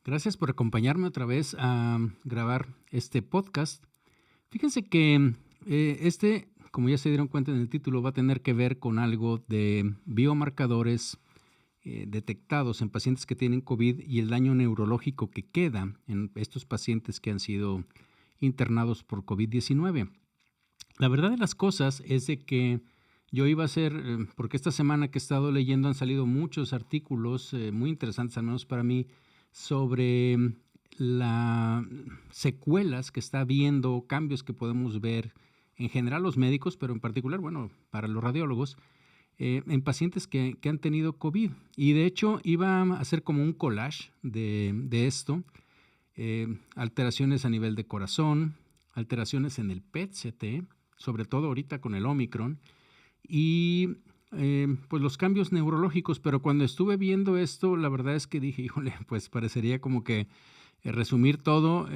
Gracias por acompañarme otra vez a grabar este podcast. Fíjense que como ya se dieron cuenta en el título, va a tener que ver con algo de biomarcadores detectados en pacientes que tienen COVID y el daño neurológico que queda en estos pacientes que han sido internados por COVID-19. La verdad de las cosas es de que yo iba a hacer, porque esta semana que he estado leyendo han salido muchos artículos muy interesantes, al menos para mí, sobre las secuelas que está habiendo, cambios que podemos ver en general los médicos, pero en particular, bueno, para los radiólogos, en pacientes que han tenido COVID. Y de hecho iba a hacer como un collage de esto, alteraciones a nivel de corazón, alteraciones en el PET-CT, sobre todo ahorita con el Omicron, y pues los cambios neurológicos, pero cuando estuve viendo esto, la verdad es que dije, híjole, pues parecería como que resumir todo,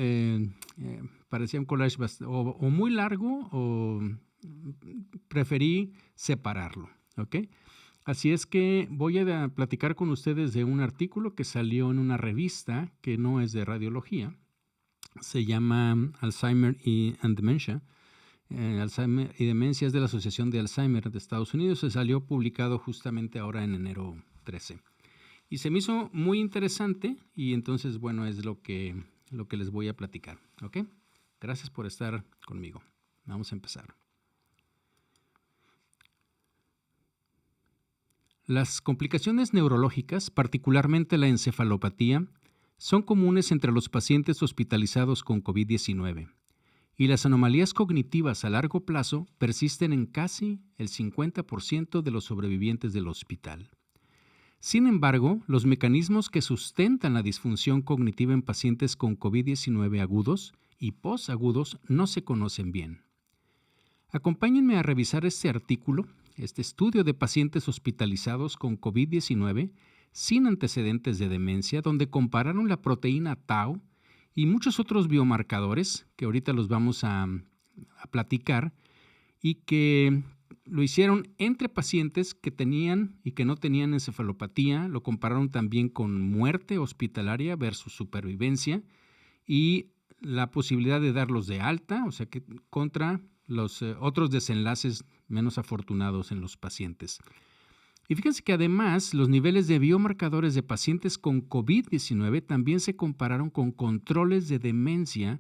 parecía un collage o muy largo o preferí separarlo, ¿ok? Así es que voy a platicar con ustedes de un artículo que salió en una revista que no es de radiología, se llama Alzheimer and Dementia. Alzheimer y demencia es de la Asociación de Alzheimer de Estados Unidos. Se salió publicado justamente ahora en enero 13. Y se me hizo muy interesante y entonces, bueno, es lo que les voy a platicar. ¿Ok? Gracias por estar conmigo. Vamos a empezar. Las complicaciones neurológicas, particularmente la encefalopatía, son comunes entre los pacientes hospitalizados con COVID-19. Y las anomalías cognitivas a largo plazo persisten en casi el 50% de los sobrevivientes del hospital. Sin embargo, los mecanismos que sustentan la disfunción cognitiva en pacientes con COVID-19 agudos y posagudos no se conocen bien. Acompáñenme a revisar este artículo, este estudio de pacientes hospitalizados con COVID-19 sin antecedentes de demencia, donde compararon la proteína tau y muchos otros biomarcadores que ahorita los vamos a platicar y que lo hicieron entre pacientes que tenían y que no tenían encefalopatía, lo compararon también con muerte hospitalaria versus supervivencia y la posibilidad de darlos de alta, o sea que contra los otros desenlaces menos afortunados en los pacientes. Y fíjense que además los niveles de biomarcadores de pacientes con COVID-19 también se compararon con controles de demencia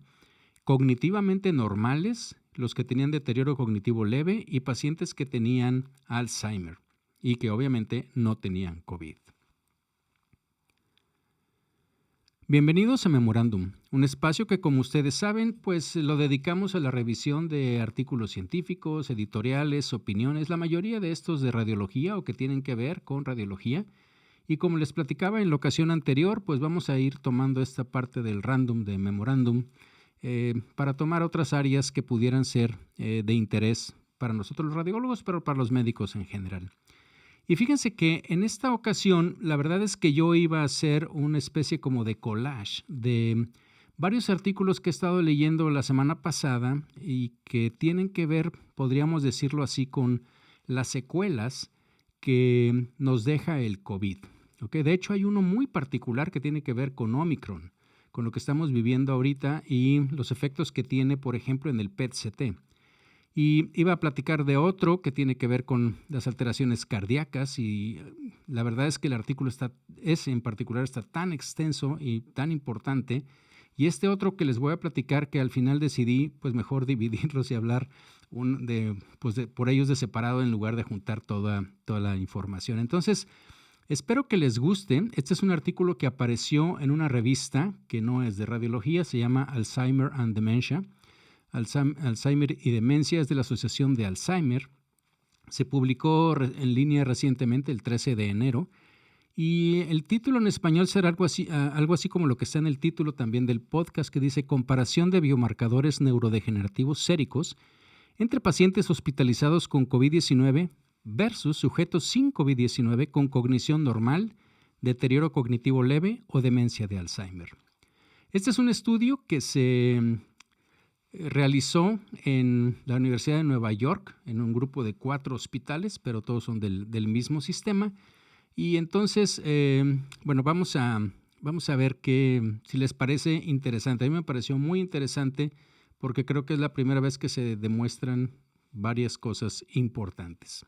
cognitivamente normales, los que tenían deterioro cognitivo leve y pacientes que tenían Alzheimer y que obviamente no tenían COVID. Bienvenidos a Memorándum, un espacio que, como ustedes saben, pues lo dedicamos a la revisión de artículos científicos, editoriales, opiniones, la mayoría de estos de radiología o que tienen que ver con radiología. Y como les platicaba en la ocasión anterior, pues vamos a ir tomando esta parte del random de Memorándum para tomar otras áreas que pudieran ser de interés para nosotros los radiólogos, pero para los médicos en general. Y fíjense que en esta ocasión, la verdad es que yo iba a hacer una especie como de collage de varios artículos que he estado leyendo la semana pasada y que tienen que ver, podríamos decirlo así, con las secuelas que nos deja el COVID. ¿Okay? De hecho, hay uno muy particular que tiene que ver con Omicron, con lo que estamos viviendo ahorita y los efectos que tiene, por ejemplo, en el PET-CT. Y iba a platicar de otro que tiene que ver con las alteraciones cardíacas y la verdad es que el artículo ese en particular está tan extenso y tan importante. Y este otro que les voy a platicar que al final decidí pues mejor dividirlos y hablar por ellos de separado en lugar de juntar toda la información. Entonces, espero que les guste. Este es un artículo que apareció en una revista que no es de radiología, se llama Alzheimer and Dementia. Alzheimer y Demencia es de la Asociación de Alzheimer. Se publicó en línea recientemente, el 13 de enero. Y el título en español será algo así como lo que está en el título también del podcast, que dice Comparación de biomarcadores neurodegenerativos séricos entre pacientes hospitalizados con COVID-19 versus sujetos sin COVID-19 con cognición normal, deterioro cognitivo leve o demencia de Alzheimer. Este es un estudio que se realizó en la Universidad de Nueva York, en un grupo de 4 hospitales, pero todos son del mismo sistema. Y entonces, vamos a vamos a ver si les parece interesante. A mí me pareció muy interesante porque creo que es la primera vez que se demuestran varias cosas importantes.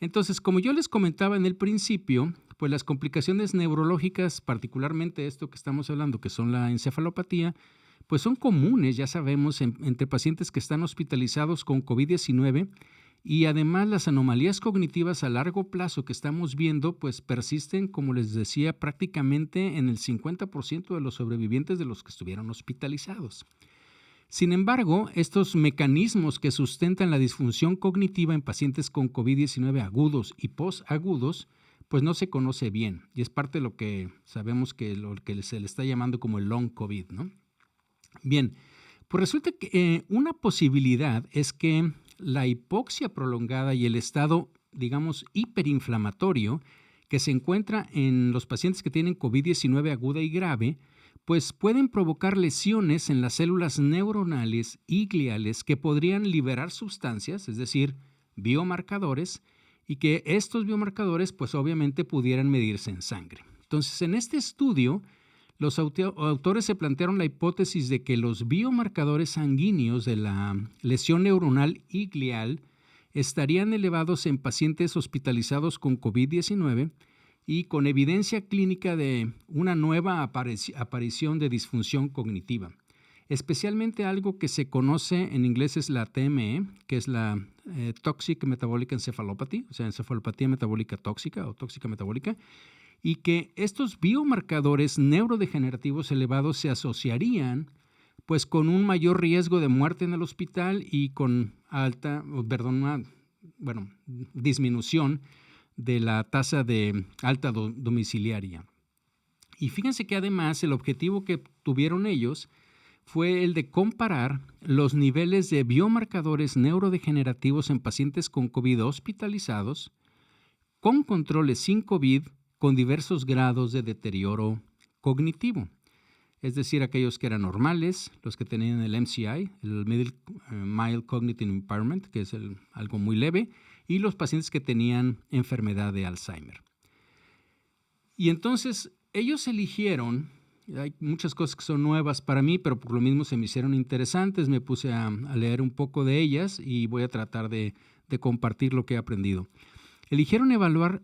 Entonces, como yo les comentaba en el principio, pues las complicaciones neurológicas, particularmente esto que estamos hablando, que son la encefalopatía, pues son comunes, ya sabemos, entre pacientes que están hospitalizados con COVID-19 y además las anomalías cognitivas a largo plazo que estamos viendo, pues persisten, como les decía, prácticamente en el 50% de los sobrevivientes de los que estuvieron hospitalizados. Sin embargo, estos mecanismos que sustentan la disfunción cognitiva en pacientes con COVID-19 agudos y posagudos, pues no se conoce bien y es parte de lo que sabemos que lo que se le está llamando como el long COVID, ¿no? Bien, pues resulta que una posibilidad es que la hipoxia prolongada y el estado, digamos, hiperinflamatorio que se encuentra en los pacientes que tienen COVID-19 aguda y grave, pues pueden provocar lesiones en las células neuronales y gliales que podrían liberar sustancias, es decir, biomarcadores, y que estos biomarcadores pues obviamente pudieran medirse en sangre. Entonces, en este estudio, los autores se plantearon la hipótesis de que los biomarcadores sanguíneos de la lesión neuronal y glial estarían elevados en pacientes hospitalizados con COVID-19 y con evidencia clínica de una nueva aparición de disfunción cognitiva, especialmente algo que se conoce en inglés es la TME, que es la Toxic Metabolic Encephalopathy, o sea, encefalopatía metabólica tóxica o tóxica metabólica, y que estos biomarcadores neurodegenerativos elevados se asociarían pues con un mayor riesgo de muerte en el hospital y con disminución de la tasa de alta domiciliaria. Y fíjense que además el objetivo que tuvieron ellos fue el de comparar los niveles de biomarcadores neurodegenerativos en pacientes con COVID hospitalizados con controles sin COVID con diversos grados de deterioro cognitivo. Es decir, aquellos que eran normales, los que tenían el MCI, el Mild Cognitive Impairment, que es algo muy leve, y los pacientes que tenían enfermedad de Alzheimer. Y entonces ellos eligieron, hay muchas cosas que son nuevas para mí, pero por lo mismo se me hicieron interesantes, me puse a leer un poco de ellas y voy a tratar de compartir lo que he aprendido. Eligieron evaluar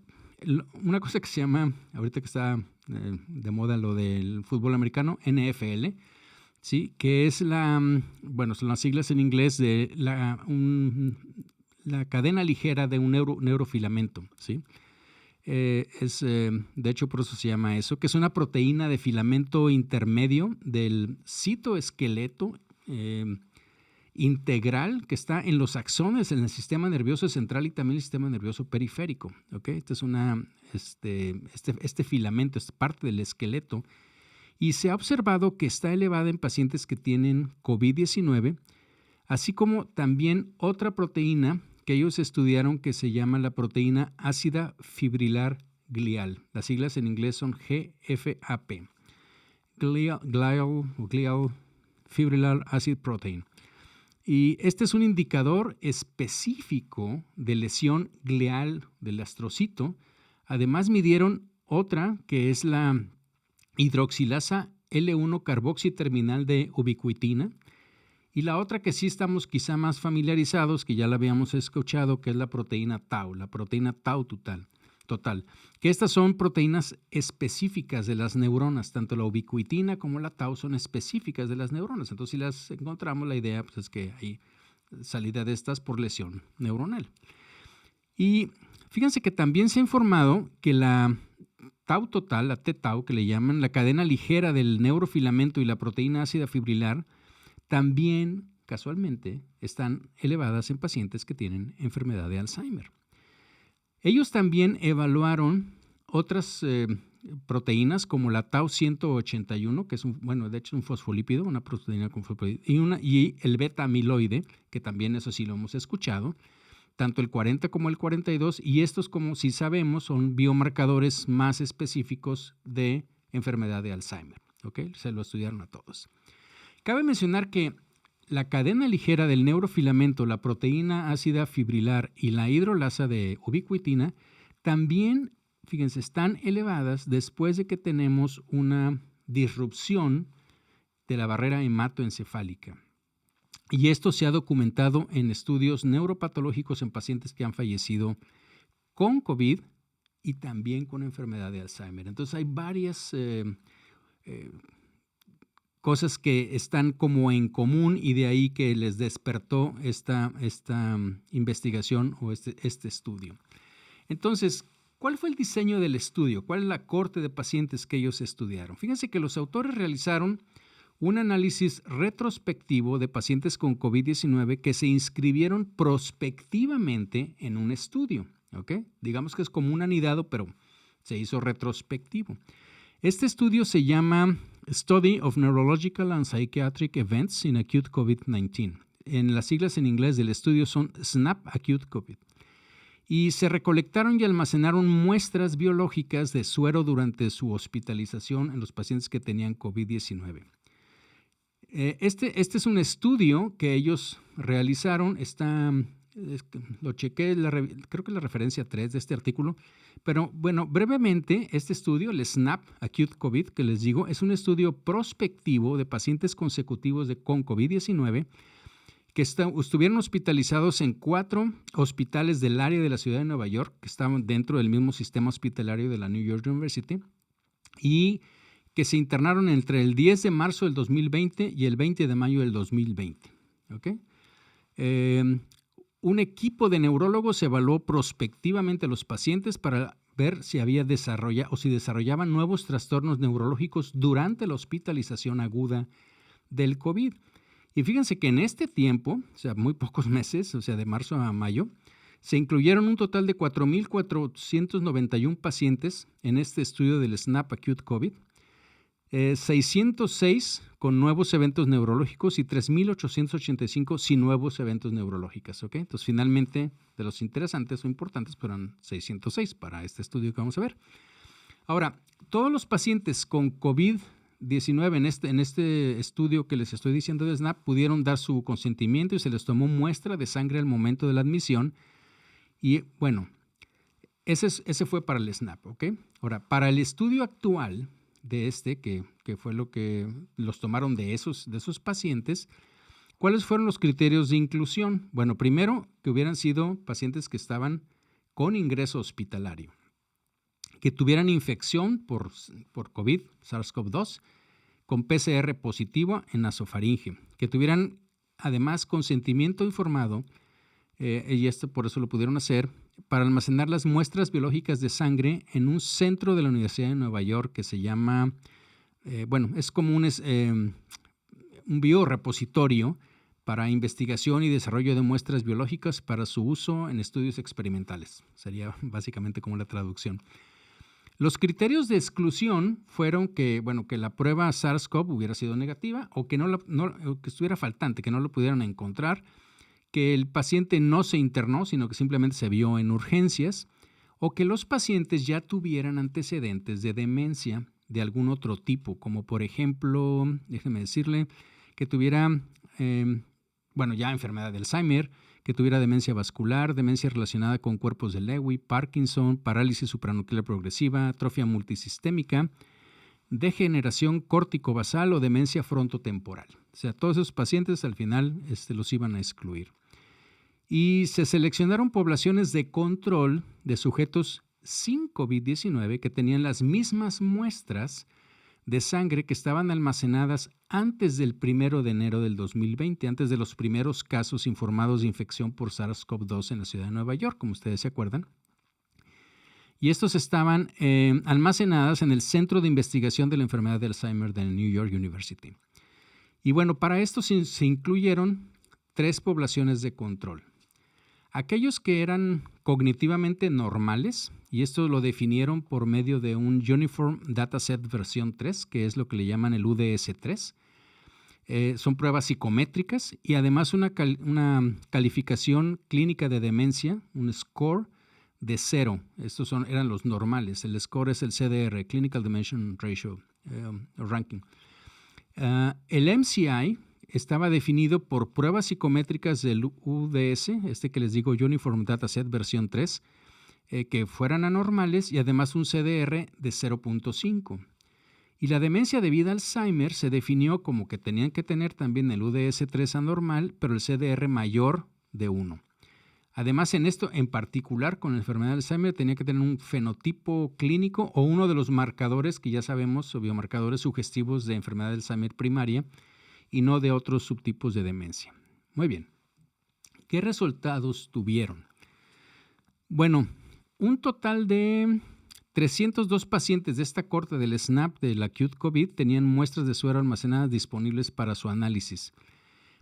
una cosa que se llama, ahorita que está de moda lo del fútbol americano, NFL, ¿sí? Que es son las siglas en inglés de la cadena ligera de un neurofilamento, ¿sí? De hecho, por eso se llama eso, que es una proteína de filamento intermedio del citoesqueleto integral que está en los axones, en el sistema nervioso central y también el sistema nervioso periférico. ¿Okay? Este filamento es parte del esqueleto y se ha observado que está elevada en pacientes que tienen COVID-19, así como también otra proteína que ellos estudiaron que se llama la proteína ácida fibrilar glial. Las siglas en inglés son GFAP, Glial Fibrilar Acid Protein. Y este es un indicador específico de lesión glial del astrocito. Además midieron otra que es la hidroxilasa L1-carboxiterminal de ubiquitina. Y la otra que sí estamos quizá más familiarizados, que ya la habíamos escuchado, que es la proteína tau, la proteína tau total. Que estas son proteínas específicas de las neuronas, tanto la ubiquitina como la tau son específicas de las neuronas. Entonces, si las encontramos, la idea pues, es que hay salida de estas por lesión neuronal. Y fíjense que también se ha informado que la tau total, la T-tau, que le llaman la cadena ligera del neurofilamento y la proteína ácida fibrilar, también casualmente están elevadas en pacientes que tienen enfermedad de Alzheimer. Ellos también evaluaron otras proteínas como la tau 181, que es un fosfolípido, una proteína con fosfolípido, y el beta amiloide, que también eso sí lo hemos escuchado, tanto el 40 como el 42, y estos, como sí sabemos, son biomarcadores más específicos de enfermedad de Alzheimer. ¿Okay? Se lo estudiaron a todos. Cabe mencionar que la cadena ligera del neurofilamento, la proteína ácida fibrilar y la hidrolasa de ubiquitina también fíjense, están elevadas después de que tenemos una disrupción de la barrera hematoencefálica. Y esto se ha documentado en estudios neuropatológicos en pacientes que han fallecido con COVID y también con enfermedad de Alzheimer. Entonces hay varias cosas que están como en común y de ahí que les despertó esta investigación o este estudio. Entonces, ¿cuál fue el diseño del estudio? ¿Cuál es la cohorte de pacientes que ellos estudiaron? Fíjense que los autores realizaron un análisis retrospectivo de pacientes con COVID-19 que se inscribieron prospectivamente en un estudio. ¿Ok? Digamos que es como un anidado, pero se hizo retrospectivo. Este estudio se llama Study of Neurological and Psychiatric Events in Acute COVID-19. En las siglas en inglés del estudio son SNAP Acute COVID. Y se recolectaron y almacenaron muestras biológicas de suero durante su hospitalización en los pacientes que tenían COVID-19. Este es un estudio que ellos realizaron, lo chequé, creo que es la referencia 3 de este artículo, pero bueno, brevemente, este estudio, el SNAP Acute COVID, que les digo, es un estudio prospectivo de pacientes consecutivos con COVID-19 que estuvieron hospitalizados en 4 hospitales del área de la ciudad de Nueva York, que estaban dentro del mismo sistema hospitalario de la New York University, y que se internaron entre el 10 de marzo del 2020 y el 20 de mayo del 2020. ¿Okay? Un equipo de neurólogos evaluó prospectivamente a los pacientes para ver si desarrollaban nuevos trastornos neurológicos durante la hospitalización aguda del COVID. Y fíjense que en este tiempo, o sea, muy pocos meses, o sea, de marzo a mayo, se incluyeron un total de 4,491 pacientes en este estudio del SNAP Acute COVID, 606 con nuevos eventos neurológicos y 3,885 sin nuevos eventos neurológicos. ¿Okay? Entonces, finalmente, de los interesantes o importantes, pero eran 606 para este estudio que vamos a ver. Ahora, todos los pacientes con COVID-19 en este estudio que les estoy diciendo de SNAP pudieron dar su consentimiento y se les tomó muestra de sangre al momento de la admisión. Y bueno, ese fue para el SNAP. ¿Okay? Ahora, para el estudio actual de que fue lo que los tomaron de esos pacientes, ¿cuáles fueron los criterios de inclusión? Bueno, primero, que hubieran sido pacientes que estaban con ingreso hospitalario, que tuvieran infección por COVID, SARS-CoV-2, con PCR positivo en nasofaringe, que tuvieran además consentimiento informado, y esto por eso lo pudieron hacer, para almacenar las muestras biológicas de sangre en un centro de la Universidad de Nueva York que se llama, es como un biorepositorio para investigación y desarrollo de muestras biológicas para su uso en estudios experimentales. Sería básicamente como la traducción. Los criterios de exclusión fueron que la prueba SARS-CoV hubiera sido negativa o que que estuviera faltante, que no lo pudieran encontrar, que el paciente no se internó, sino que simplemente se vio en urgencias, o que los pacientes ya tuvieran antecedentes de demencia de algún otro tipo, como por ejemplo, déjeme decirle, que tuviera, ya enfermedad de Alzheimer, que tuviera demencia vascular, demencia relacionada con cuerpos de Lewy, Parkinson, parálisis supranuclear progresiva, atrofia multisistémica, degeneración córtico-basal o demencia frontotemporal. O sea, todos esos pacientes al final los iban a excluir. Y se seleccionaron poblaciones de control de sujetos sin COVID-19 que tenían las mismas muestras de sangre que estaban almacenadas antes del 1 de enero del 2020, antes de los primeros casos informados de infección por SARS-CoV-2 en la ciudad de Nueva York, como ustedes se acuerdan. Y estos estaban almacenadas en el Centro de Investigación de la Enfermedad de Alzheimer de New York University. Y bueno, para esto se incluyeron 3 poblaciones de control. Aquellos que eran cognitivamente normales, y esto lo definieron por medio de un Uniform Dataset versión 3, que es lo que le llaman el UDS-3. Son pruebas psicométricas y además una calificación clínica de demencia, un score de 0. Estos eran los normales. El score es el CDR, Clinical Dimension Ratio Ranking. El MCI estaba definido por pruebas psicométricas del UDS, que les digo Uniform Dataset versión 3, que fueran anormales y además un CDR de 0.5. Y la demencia debida a Alzheimer se definió como que tenían que tener también el UDS-3 anormal, pero el CDR mayor de 1. Además, en esto en particular con la enfermedad de Alzheimer tenía que tener un fenotipo clínico o uno de los marcadores que ya sabemos, o biomarcadores sugestivos de enfermedad de Alzheimer primaria y no de otros subtipos de demencia. Muy bien. ¿Qué resultados tuvieron? Bueno, un total de 302 pacientes de esta corte del SNAP del Acute COVID tenían muestras de suero almacenadas disponibles para su análisis.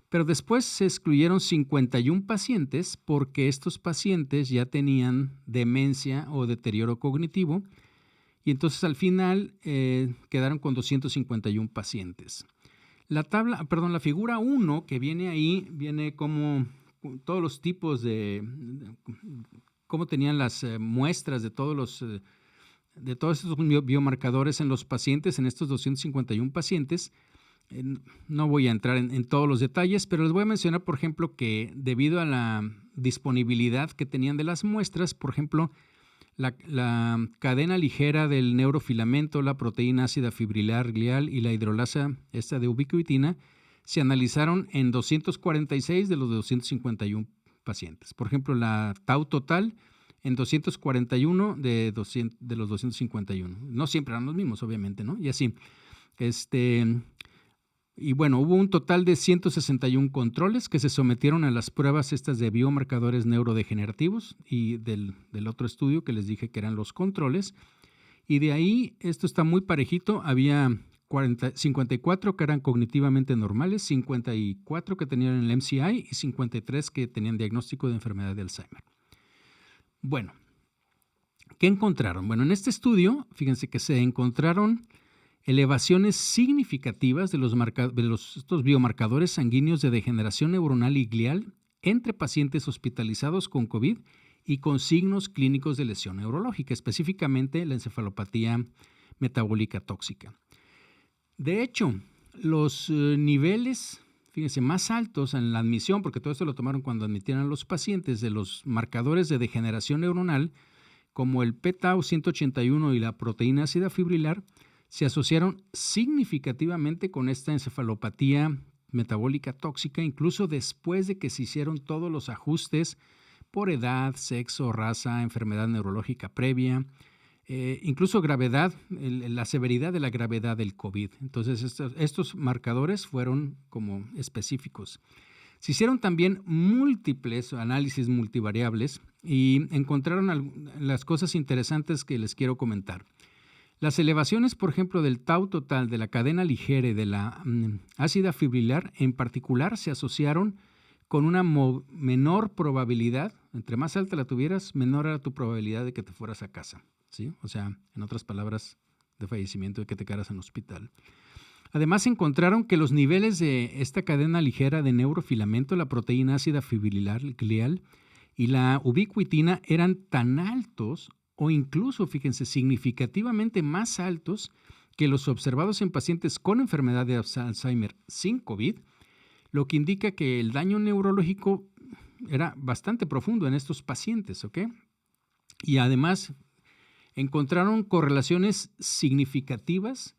Pero después se excluyeron 51 pacientes porque estos pacientes ya tenían demencia o deterioro cognitivo y entonces al final quedaron con 251 pacientes. La figura 1 que viene ahí, viene como todos los tipos de cómo tenían las muestras de todos estos biomarcadores en los pacientes, en estos 251 pacientes. No voy a entrar en todos los detalles, pero les voy a mencionar, por ejemplo, que debido a la disponibilidad que tenían de las muestras, por ejemplo, la cadena ligera del neurofilamento, la proteína ácida fibrilar glial y la hidrolasa de ubiquitina se analizaron en 246 de los 251 pacientes. Por ejemplo, la tau total en 241 de los 251. No siempre eran los mismos, obviamente, ¿no? Y así. Y bueno, hubo un total de 161 controles que se sometieron a las pruebas estas de biomarcadores neurodegenerativos y del otro estudio que les dije que eran los controles. Y de ahí, esto está muy parejito, había 54 que eran cognitivamente normales, 54 que tenían el MCI y 53 que tenían diagnóstico de enfermedad de Alzheimer. Bueno, ¿qué encontraron? Bueno, en este estudio, fíjense que se encontraron elevaciones significativas de estos biomarcadores sanguíneos de degeneración neuronal y glial entre pacientes hospitalizados con COVID y con signos clínicos de lesión neurológica, específicamente la encefalopatía metabólica tóxica. De hecho, los niveles, fíjense, más altos en la admisión, porque todo esto lo tomaron cuando admitieron a los pacientes, de los marcadores de degeneración neuronal, como el p-tau 181 y la proteína ácida fibrilar, se asociaron significativamente con esta encefalopatía metabólica tóxica, incluso después de que se hicieron todos los ajustes por edad, sexo, raza, enfermedad neurológica previa, incluso gravedad, la severidad de la gravedad del COVID. Entonces, estos marcadores fueron como específicos. Se hicieron también múltiples análisis multivariables y encontraron las cosas interesantes que les quiero comentar. Las elevaciones, por ejemplo, del tau total, de la cadena ligera y de la ácida fibrilar, en particular, se asociaron con una menor probabilidad, entre más alta la tuvieras, menor era tu probabilidad de que te fueras a casa, ¿sí? O sea, en otras palabras, de fallecimiento, de que te quedaras en el hospital. Además, encontraron que los niveles de esta cadena ligera de neurofilamento, la proteína ácida fibrilar glial y la ubiquitina eran tan altos o incluso, fíjense, significativamente más altos que los observados en pacientes con enfermedad de Alzheimer sin COVID, lo que indica que el daño neurológico era bastante profundo en estos pacientes, ¿ok? Y además encontraron correlaciones significativas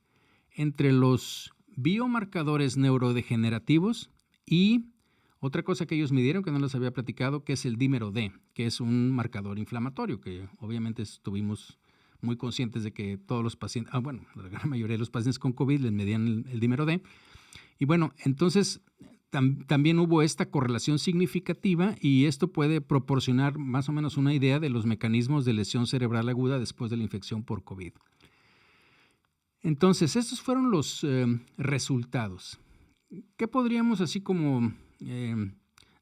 entre los biomarcadores neurodegenerativos y otra cosa que ellos midieron, que no les había platicado, que es el dímero D, que es un marcador inflamatorio, que obviamente estuvimos muy conscientes de que todos los pacientes, la gran mayoría de los pacientes con COVID les medían el dímero D. Y bueno, entonces también hubo esta correlación significativa y esto puede proporcionar más o menos una idea de los mecanismos de lesión cerebral aguda después de la infección por COVID. Entonces, estos fueron los resultados. ¿Qué podríamos así como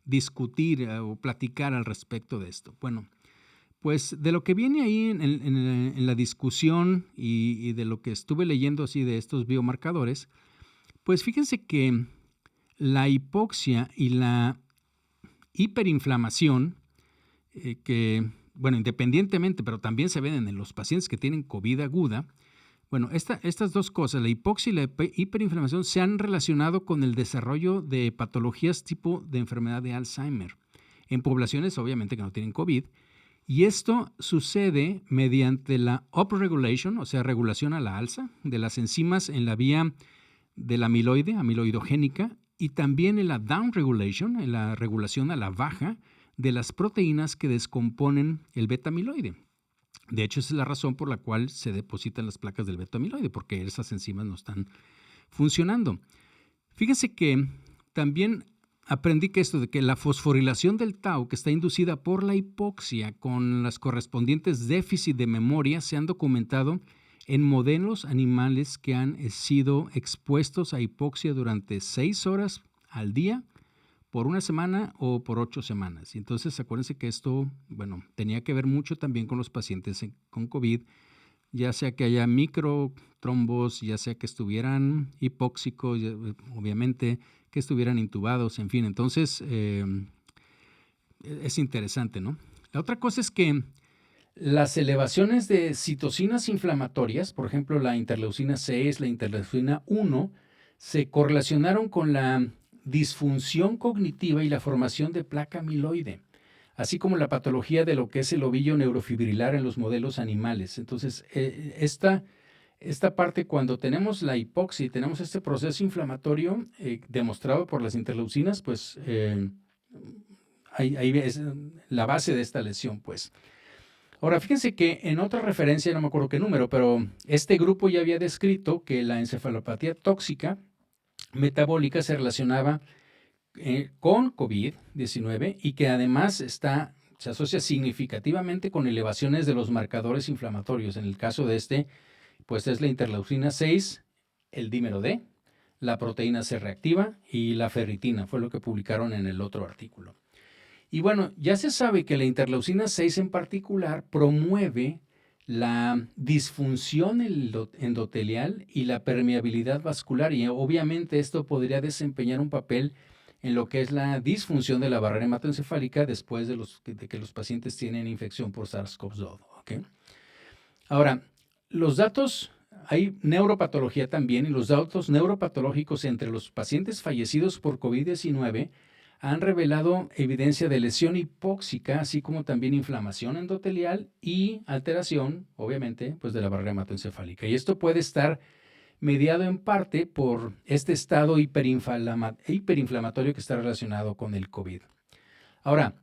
discutir o platicar al respecto de esto? Bueno, pues de lo que viene ahí en la discusión y de lo que estuve leyendo así de estos biomarcadores, pues fíjense que la hipoxia y la hiperinflamación, independientemente, pero también se ven en los pacientes que tienen COVID aguda. Bueno, estas dos cosas, la hipoxia y la hiperinflamación, se han relacionado con el desarrollo de patologías tipo de enfermedad de Alzheimer en poblaciones obviamente que no tienen COVID. Y esto sucede mediante la upregulation, o sea, regulación a la alza de las enzimas en la vía del amiloidogénica, y también en la downregulation, en la regulación a la baja de las proteínas que descomponen el beta-amiloide. De hecho, esa es la razón por la cual se depositan las placas del beta-amiloide, porque esas enzimas no están funcionando. Fíjense que también aprendí que esto de que la fosforilación del tau, que está inducida por la hipoxia con las correspondientes déficits de memoria, se han documentado en modelos animales que han sido expuestos a hipoxia durante 6 horas al día, por una semana o por 8 semanas. Y entonces acuérdense que esto, bueno, tenía que ver mucho también con los pacientes con COVID, ya sea que haya microtrombos, ya sea que estuvieran hipóxicos, obviamente que estuvieran intubados, en fin. Entonces, es interesante, ¿no? La otra cosa es que las elevaciones de citocinas inflamatorias, por ejemplo, la interleucina 6, la interleucina 1, se correlacionaron con la disfunción cognitiva y la formación de placa amiloide, así como la patología de lo que es el ovillo neurofibrilar en los modelos animales. Entonces, esta parte, cuando tenemos la hipoxia y tenemos este proceso inflamatorio demostrado por las interleucinas, pues ahí es la base de esta lesión, pues. Ahora, fíjense que en otra referencia, no me acuerdo qué número, pero este grupo ya había descrito que la encefalopatía tóxica metabólica se relacionaba con COVID-19 y que además se asocia significativamente con elevaciones de los marcadores inflamatorios. En el caso de este, pues es la interleucina 6, el dímero D, la proteína C reactiva y la ferritina, fue lo que publicaron en el otro artículo. Y bueno, ya se sabe que la interleucina 6 en particular promueve la disfunción endotelial y la permeabilidad vascular, y obviamente esto podría desempeñar un papel en lo que es la disfunción de la barrera hematoencefálica después de que los pacientes tienen infección por SARS-CoV-2. ¿Okay? Ahora, los datos, hay neuropatología también, y los datos neuropatológicos entre los pacientes fallecidos por COVID-19 han revelado evidencia de lesión hipóxica, así como también inflamación endotelial y alteración, obviamente, pues de la barrera hematoencefálica. Y esto puede estar mediado en parte por este estado hiperinflamatorio que está relacionado con el COVID. Ahora,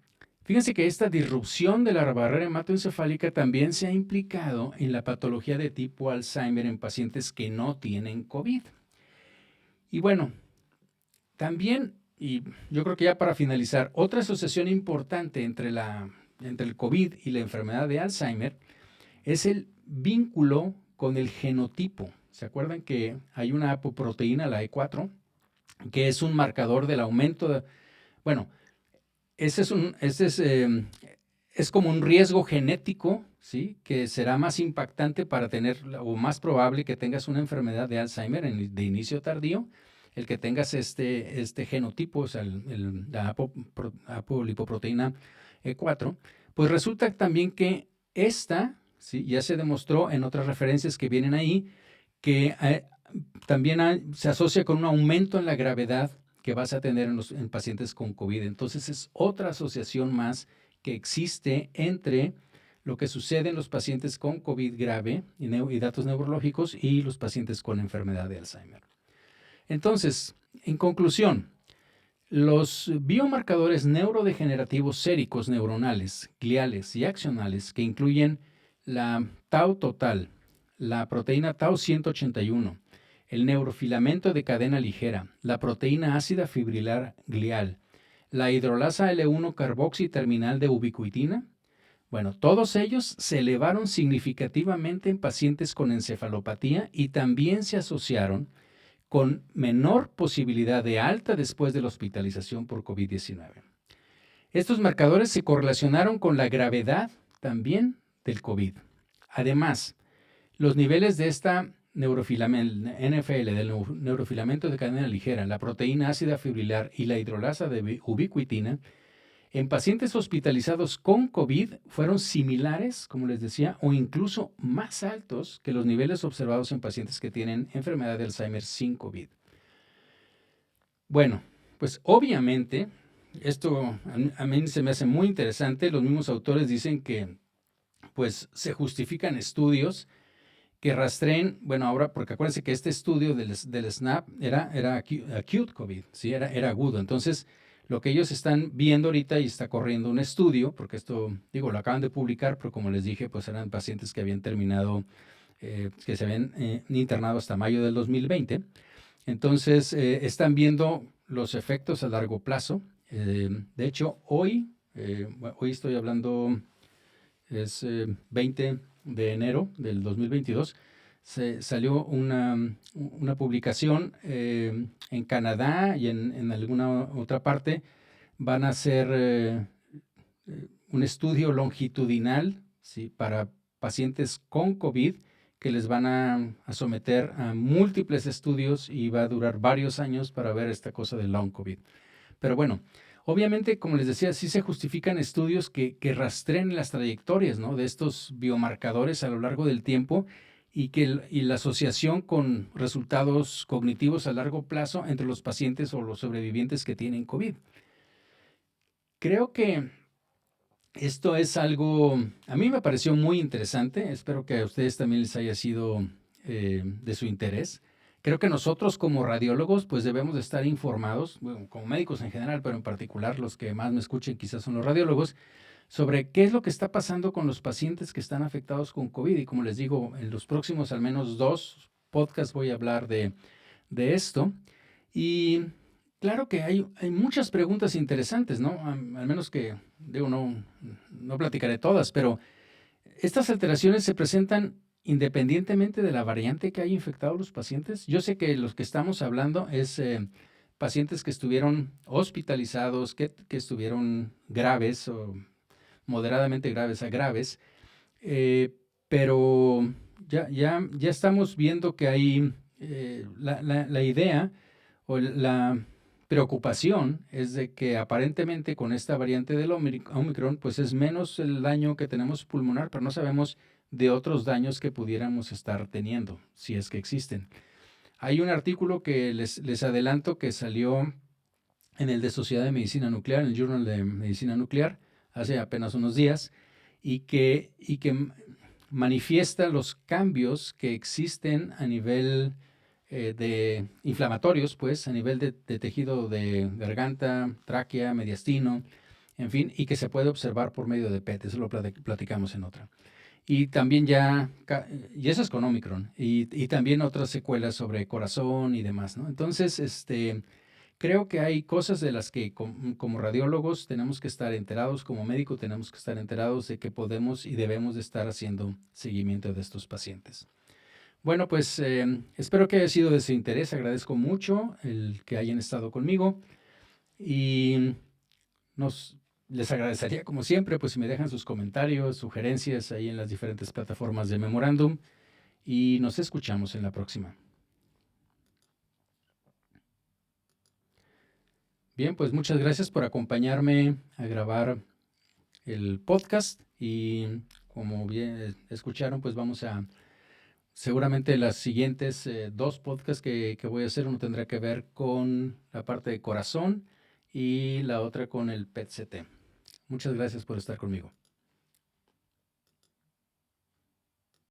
fíjense que esta disrupción de la barrera hematoencefálica también se ha implicado en la patología de tipo Alzheimer en pacientes que no tienen COVID. Y bueno, también, y yo creo que ya para finalizar, otra asociación importante entre el COVID y la enfermedad de Alzheimer es el vínculo con el genotipo. ¿Se acuerdan que hay una apoproteína, la E4, que es un marcador del aumento de... Bueno, es como un riesgo genético, ¿sí? Que será más impactante para tener, o más probable que tengas una enfermedad de Alzheimer de inicio tardío, el que tengas este genotipo, o sea, la apolipoproteína E4, pues resulta también que ¿sí? Ya se demostró en otras referencias que vienen ahí, que también se asocia con un aumento en la gravedad que vas a tener en pacientes con COVID. Entonces es otra asociación más que existe entre lo que sucede en los pacientes con COVID grave y datos neurológicos y los pacientes con enfermedad de Alzheimer. Entonces, en conclusión, los biomarcadores neurodegenerativos séricos neuronales, gliales y axonales, que incluyen la tau total, la proteína tau 181, el neurofilamento de cadena ligera, la proteína ácida fibrilar glial, la hidrolasa L1 carboxi terminal de ubiquitina, bueno, todos ellos se elevaron significativamente en pacientes con encefalopatía y también se asociaron con menor posibilidad de alta después de la hospitalización por COVID-19. Estos marcadores se correlacionaron con la gravedad también del COVID. Además, los niveles de esta NFL, del neurofilamento de cadena ligera, la proteína ácida fibrilar y la hidrolasa de ubiquitina, en pacientes hospitalizados con COVID fueron similares, como les decía, o incluso más altos que los niveles observados en pacientes que tienen enfermedad de Alzheimer sin COVID. Bueno, pues obviamente Esto a mí se me hace muy interesante. Los mismos autores dicen que pues se justifican estudios que rastreen, bueno, ahora, porque acuérdense que este estudio del SNAP era acute COVID, ¿sí? Era agudo. Entonces, lo que ellos están viendo ahorita y está corriendo un estudio, porque esto, digo, lo acaban de publicar, pero como les dije, pues eran pacientes que habían terminado, que se habían internado hasta mayo del 2020. Entonces, están viendo los efectos a largo plazo. De hecho, hoy estoy hablando, es 20 de enero del 2022, salió una publicación en Canadá y en alguna otra parte. Van a hacer un estudio longitudinal, ¿sí?, para pacientes con COVID que les van a someter a múltiples estudios y va a durar varios años para ver esta cosa del long COVID. Pero bueno, obviamente, como les decía, sí se justifican estudios que rastreen las trayectorias, ¿no?, de estos biomarcadores a lo largo del tiempo y la asociación con resultados cognitivos a largo plazo entre los pacientes o los sobrevivientes que tienen COVID. Creo que esto es algo, a mí me pareció muy interesante, espero que a ustedes también les haya sido de su interés. Creo que nosotros como radiólogos pues debemos de estar informados, bueno, como médicos en general, pero en particular los que más me escuchen quizás son los radiólogos, sobre qué es lo que está pasando con los pacientes que están afectados con COVID. Y como les digo, en los próximos al menos 2 podcasts voy a hablar de esto. Y claro que hay muchas preguntas interesantes, ¿no? Al menos que, digo, no platicaré todas, pero estas alteraciones se presentan independientemente de la variante que haya infectado a los pacientes. Yo sé que los que estamos hablando es pacientes que estuvieron hospitalizados, que estuvieron graves o moderadamente graves a graves, pero ya estamos viendo que hay la idea o la preocupación es de que aparentemente con esta variante del Omicron, pues es menos el daño que tenemos pulmonar, pero no sabemos de otros daños que pudiéramos estar teniendo, si es que existen. Hay un artículo que les adelanto que salió en el de Sociedad de Medicina Nuclear, en el Journal de Medicina Nuclear, hace apenas unos días, y que manifiesta los cambios que existen a nivel de inflamatorios, pues, a nivel de tejido de garganta, tráquea, mediastino, en fin, y que se puede observar por medio de PET, eso lo platicamos en otra. Y también y eso es con Omicron, y también otras secuelas sobre corazón y demás, ¿no? Entonces, creo que hay cosas de las que como radiólogos tenemos que estar enterados, como médico tenemos que estar enterados de que podemos y debemos de estar haciendo seguimiento de estos pacientes. Bueno, pues espero que haya sido de su interés. Agradezco mucho el que hayan estado conmigo y les agradecería como siempre pues si me dejan sus comentarios, sugerencias ahí en las diferentes plataformas de Memorandum y nos escuchamos en la próxima. Bien, pues muchas gracias por acompañarme a grabar el podcast y como bien escucharon, pues vamos a seguramente las siguientes 2 podcasts que voy a hacer, uno tendrá que ver con la parte de corazón y la otra con el PET-CT. Muchas gracias por estar conmigo.